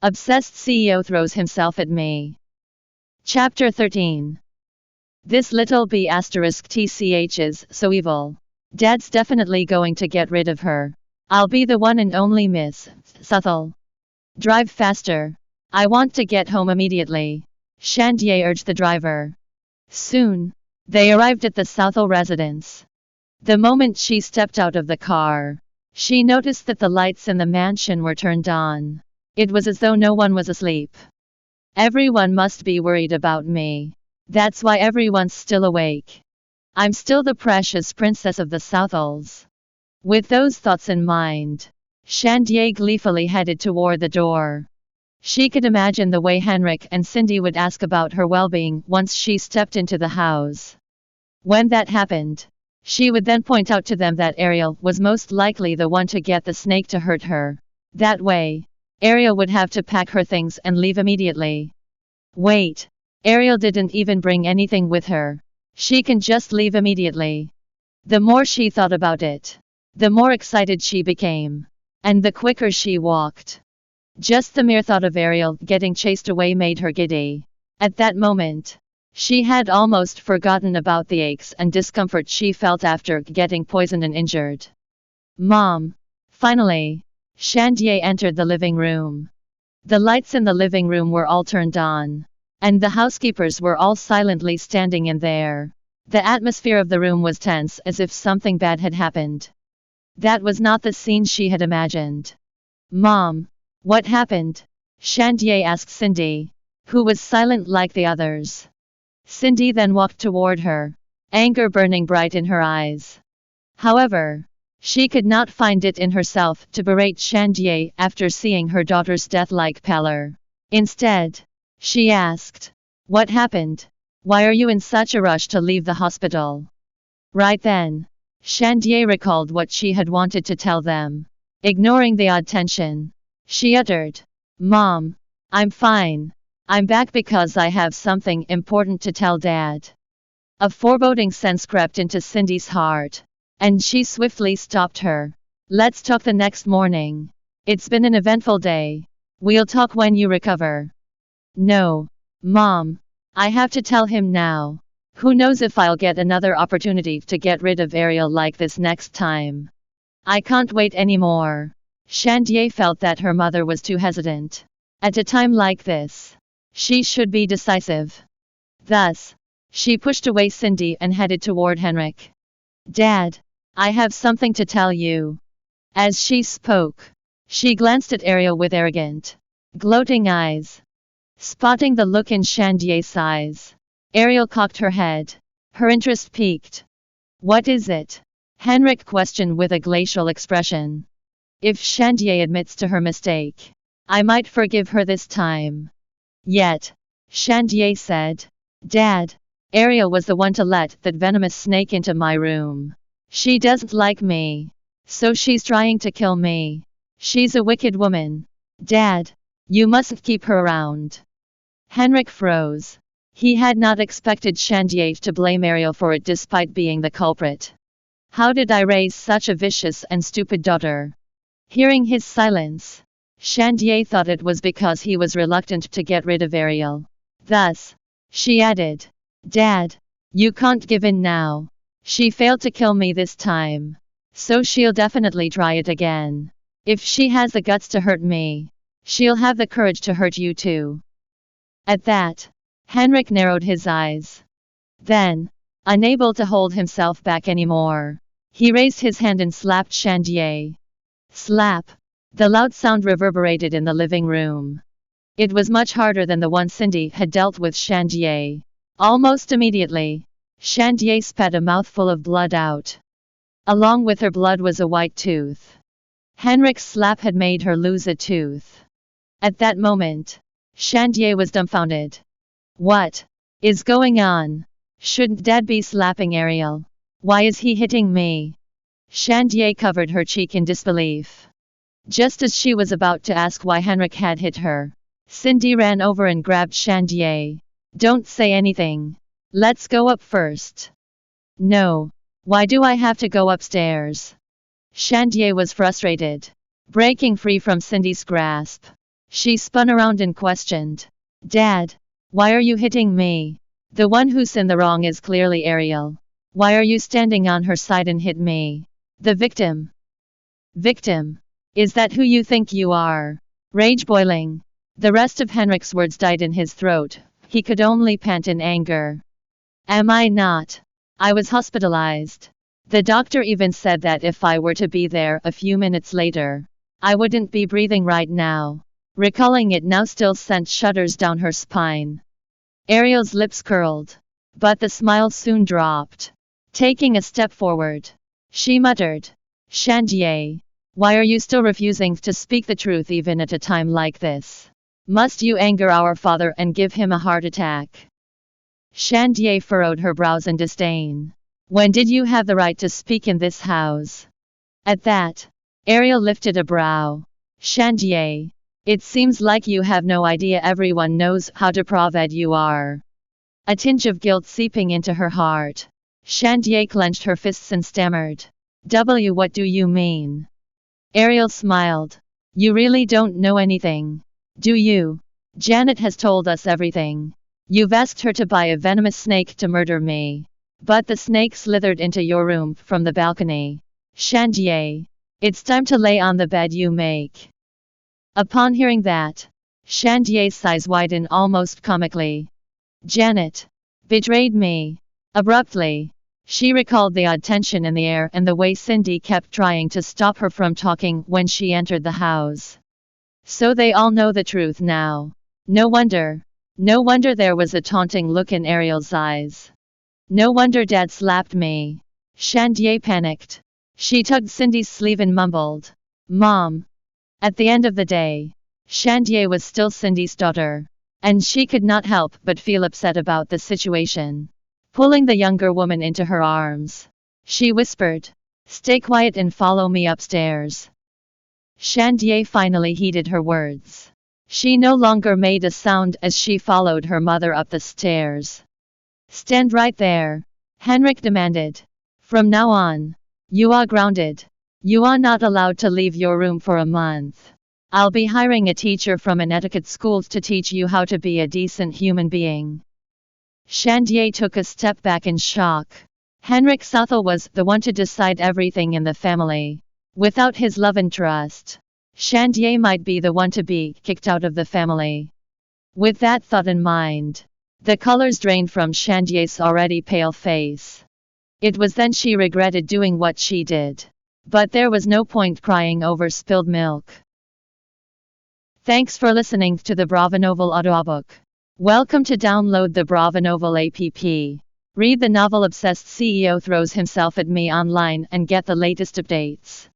Obsessed CEO throws himself at me. Chapter 13. This little b** is so evil. Dad's definitely going to get rid of her. I'll be the one and only Miss Southall. Drive faster. I want to get home immediately. Chandier urged the driver. Soon, they arrived at the Southall residence. The moment she stepped out of the car, she noticed that the lights in the mansion were turned on. It was as though no one was asleep. Everyone must be worried about me. That's why everyone's still awake. I'm still the precious princess of the Southalls. With those thoughts in mind, Chandier gleefully headed toward the door. She could imagine the way Henrik and Cindy would ask about her well-being once she stepped into the house. When that happened, she would then point out to them that Arielle was most likely the one to get the snake to hurt her. That way, Arielle would have to pack her things and leave immediately. Wait, Arielle didn't even bring anything with her. She can just leave immediately. The more she thought about it, the more excited she became, and the quicker she walked. Just the mere thought of Arielle getting chased away made her giddy. At that moment, she had almost forgotten about the aches and discomfort she felt after getting poisoned and injured. Mom! Finally, Chandier entered the living room. The lights in the living room were all turned on, and the housekeepers were all silently standing in there. The atmosphere of the room was tense, as if something bad had happened. That was not the scene she had imagined. Mom, what happened? Chandier asked Cindy, who was silent like the others. Cindy then walked toward her, anger burning bright in her eyes. However, she could not find it in herself to berate Chandier after seeing her daughter's death-like pallor. Instead, she asked, "What happened? Why are you in such a rush to leave the hospital?" Right then, Chandier recalled what she had wanted to tell them. Ignoring the odd tension, she uttered, "Mom, I'm fine. I'm back because I have something important to tell Dad." A foreboding sense crept into Cindy's heart, and she swiftly stopped her. "Let's talk the next morning. It's been an eventful day. We'll talk when you recover." "No, Mom. I have to tell him now. Who knows if I'll get another opportunity to get rid of Arielle like this next time. I can't wait anymore." Chandier felt that her mother was too hesitant. At a time like this, she should be decisive. Thus, she pushed away Cindy and headed toward Henrik. "Dad, I have something to tell you." As she spoke, she glanced at Arielle with arrogant, gloating eyes. Spotting the look in Chandier's eyes, Arielle cocked her head. Her interest piqued. "What is it?" Henrik questioned with a glacial expression. "If Chandier admits to her mistake, I might forgive her this time." "Yet," Chandier said, "Dad, Arielle was the one to let that venomous snake into my room. She doesn't like me, so she's trying to kill me. She's a wicked woman. Dad, you mustn't keep her around." Henrik froze. He had not expected Chandier to blame Arielle for it despite being the culprit. How did I raise such a vicious and stupid daughter? Hearing his silence, Chandier thought it was because he was reluctant to get rid of Arielle. Thus, she added, "Dad, you can't give in now. She failed to kill me this time, so she'll definitely try it again. If she has the guts to hurt me, she'll have the courage to hurt you too." At that, Henrik narrowed his eyes. Then, unable to hold himself back anymore, he raised his hand and slapped Chandier. Slap! The loud sound reverberated in the living room. It was much harder than the one Cindy had dealt with Chandier. Almost immediately, Chandier spat a mouthful of blood out. Along with her blood was a white tooth. Henrik's slap had made her lose a tooth. At that moment, Chandier was dumbfounded. What is going on? Shouldn't Dad be slapping Arielle? Why is he hitting me? Chandier covered her cheek in disbelief. Just as she was about to ask why Henrik had hit her, Cindy ran over and grabbed Chandier. "Don't say anything. Let's go up first." "No. Why do I have to go upstairs?" Chandier was frustrated. Breaking free from Cindy's grasp, She spun around and questioned. Dad, why are you hitting me? The one who's in the wrong is clearly Arielle. Why are you standing on her side and hit me? The victim. Victim. Is that who you think you are? Rage boiling. The rest of Henrik's words died in his throat. He could only pant in anger. Am I not? I was hospitalized. The doctor even said that if I were to be there a few minutes later, I wouldn't be breathing right now. Recalling it now still sent shudders down her spine. Arielle's lips curled, but the smile soon dropped. Taking a step forward, she muttered, Chandier, why are you still refusing to speak the truth even at a time like this? Must you anger our father and give him a heart attack? Chandier furrowed her brows in disdain. When did you have the right to speak in this house? At that, Arielle lifted a brow. Chandier, it seems like you have no idea everyone knows how depraved you are. A tinge of guilt seeping into her heart. Chandier clenched her fists and stammered. What do you mean? Arielle smiled. You really don't know anything, do you? Janet has told us everything. You've asked her to buy a venomous snake to murder me. But the snake slithered into your room from the balcony. Chandier, it's time to lay on the bed you make. Upon hearing that, Chandier's sighs widened almost comically. Janet betrayed me. Abruptly, she recalled the odd tension in the air and the way Cindy kept trying to stop her from talking when she entered the house. So they all know the truth now. No wonder there was a taunting look in Arielle's eyes. No wonder Dad slapped me. Chandier panicked. She tugged Cindy's sleeve and mumbled, Mom. At the end of the day, Chandier was still Cindy's daughter, and she could not help but feel upset about the situation. Pulling the younger woman into her arms, she whispered, Stay quiet and follow me upstairs. Chandier finally heeded her words. She no longer made a sound as she followed her mother up the stairs. Stand right there, Henrik demanded. From now on, you are grounded. You are not allowed to leave your room for a month. I'll be hiring a teacher from an etiquette school to teach you how to be a decent human being. Chandier took a step back in shock. Henrik Southall was the one to decide everything in the family. Without his love and trust, Chandier might be the one to be kicked out of the family. With that thought in mind, the colors drained from Chandier's already pale face. It was then she regretted doing what she did. But there was no point crying over spilled milk. Thanks for listening to the Bravonovel audiobook. Welcome to download the Bravonovel app. Read the novel Obsessed CEO Throws Himself at Me online and get the latest updates.